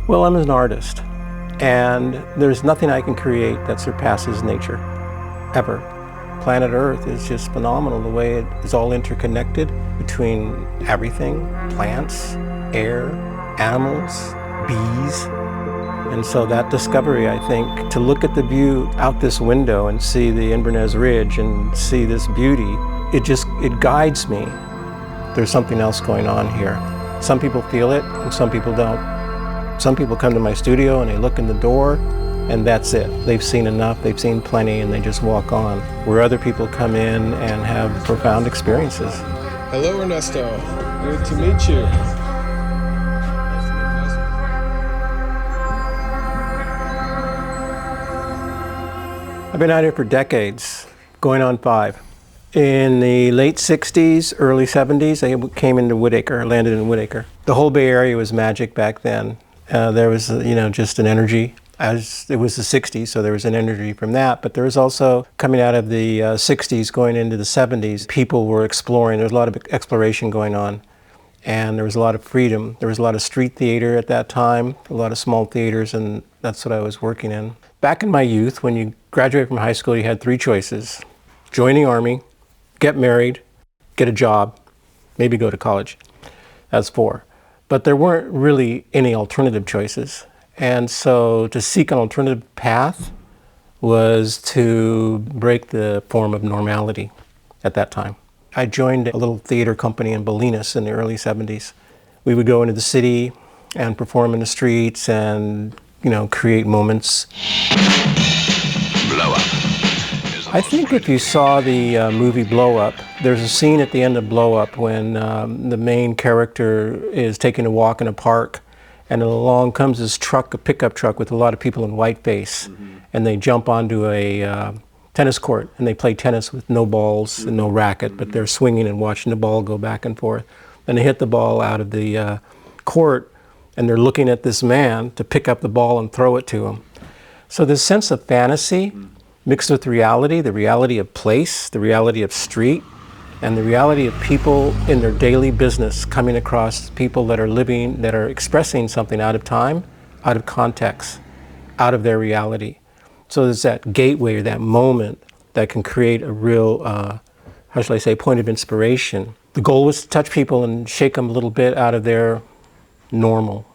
Well, I'm an artist, and there's nothing I can create that surpasses nature, ever. Planet Earth is just phenomenal, the way it is all interconnected between everything, plants, air, animals, bees. And so that discovery, I think, to look at the view out this window and see the Inverness Ridge and see this beauty, it guides me. There's something else going on here. Some people feel it and some people don't. Some people come to my studio and they look in the door and that's it. They've seen enough, they've seen plenty, and they just walk on. Where other people come in and have profound experiences. Hello, Ernesto. Good to meet you. I've been out here for decades, going on 5. In the late 60s, early 70s, I came into Woodacre, landed in Woodacre. The whole Bay Area was magic back then. There was, just an energy. It was the 60s, so there was an energy from that. But there was also, coming out of the 60s, going into the 70s, people were exploring. There was a lot of exploration going on. And there was a lot of freedom. There was a lot of street theater at that time, a lot of small theaters, and that's what I was working in. Back in my youth, when you graduated from high school, you had 3 choices. Join the Army, get married, get a job, maybe go to college. That's 4. But there weren't really any alternative choices. And so to seek an alternative path was to break the form of normality at that time. I joined a little theater company in Bolinas in the early 70s. We would go into the city and perform in the streets and, create moments. Blow Up. I think if you saw the movie Blow Up, there's a scene at the end of Blow Up when the main character is taking a walk in a park, and along comes this truck, a pickup truck with a lot of people in whiteface, and they jump onto a tennis court and they play tennis with no balls and no racket, but they're swinging and watching the ball go back and forth. And they hit the ball out of the court, and they're looking at this man to pick up the ball and throw it to him. So this sense of fantasy mixed with reality, the reality of place, the reality of street, and the reality of people in their daily business coming across people that are living, that are expressing something out of time, out of context, out of their reality. So there's that gateway or that moment that can create a real, point of inspiration. The goal was to touch people and shake them a little bit out of their normal,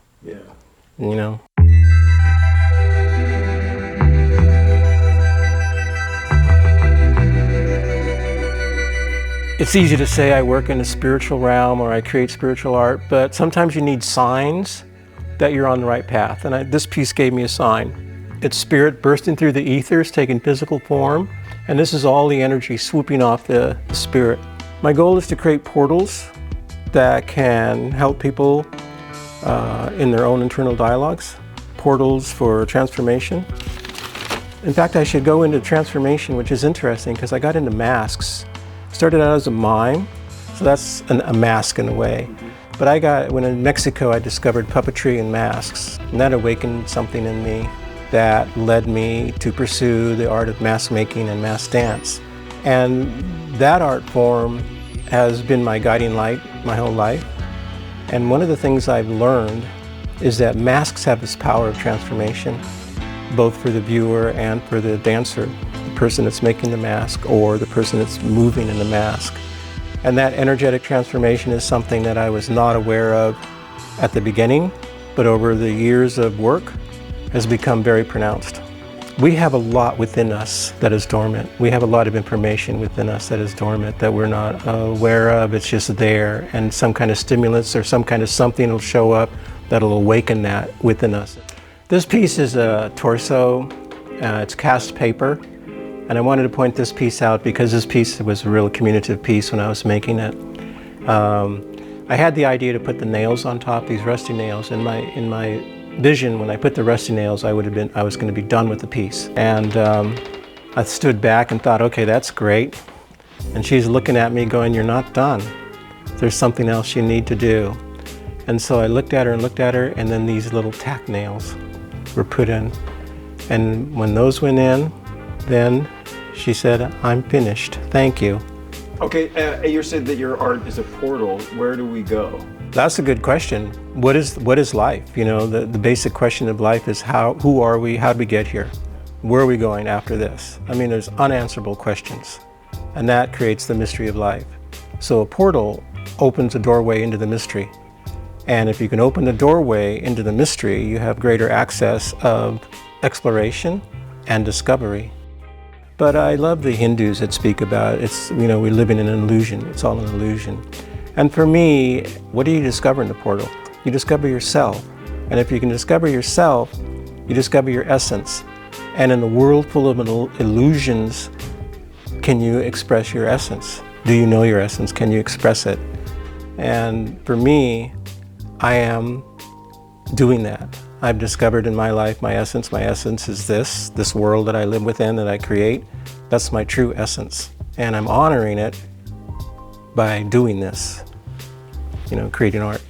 It's easy to say I work in the spiritual realm or I create spiritual art, but sometimes you need signs that you're on the right path. And this piece gave me a sign. It's spirit bursting through the ethers, taking physical form, and this is all the energy swooping off the spirit. My goal is to create portals that can help people in their own internal dialogues, portals for transformation. In fact, I should go into transformation, which is interesting because I got into masks. Started out as a mime, so that's a mask in a way. But when in Mexico, I discovered puppetry and masks, and that awakened something in me that led me to pursue the art of mask making and mask dance. And that art form has been my guiding light my whole life. And one of the things I've learned is that masks have this power of transformation, both for the viewer and for the dancer. The person that's making the mask or the person that's moving in the mask. And that energetic transformation is something that I was not aware of at the beginning, but over the years of work has become very pronounced. We have a lot within us that is dormant. We have a lot of information within us that is dormant that we're not aware of. It's just there, and some kind of stimulus or some kind of something will show up that'll awaken that within us. This piece is a torso. It's cast paper. And I wanted to point this piece out because this piece was a real communicative piece when I was making it. I had the idea to put the nails on top, these rusty nails. In my vision, when I put the rusty nails, I was going to be done with the piece. And I stood back and thought, okay, that's great. And she's looking at me going, you're not done. There's something else you need to do. And so I looked at her, and then these little tack nails were put in. And when those went in, then she said, I'm finished, thank you. Okay, you said that your art is a portal. Where do we go? That's a good question. What is life? You know, the basic question of life is who are we? How did we get here? Where are we going after this? I mean, there's unanswerable questions, and that creates the mystery of life. So a portal opens a doorway into the mystery. And if you can open the doorway into the mystery, you have greater access of exploration and discovery. But I love the Hindus that speak about it's, you know, we're living in an illusion. It's all an illusion. And for me, what do you discover in the portal? You discover yourself. And if you can discover yourself, you discover your essence. And in a world full of illusions, can you express your essence? Do you know your essence? Can you express it? And for me, I am doing that. I've discovered in my life my essence. My essence is this world that I live within, that I create. That's my true essence. And I'm honoring it by doing this, you know, creating art.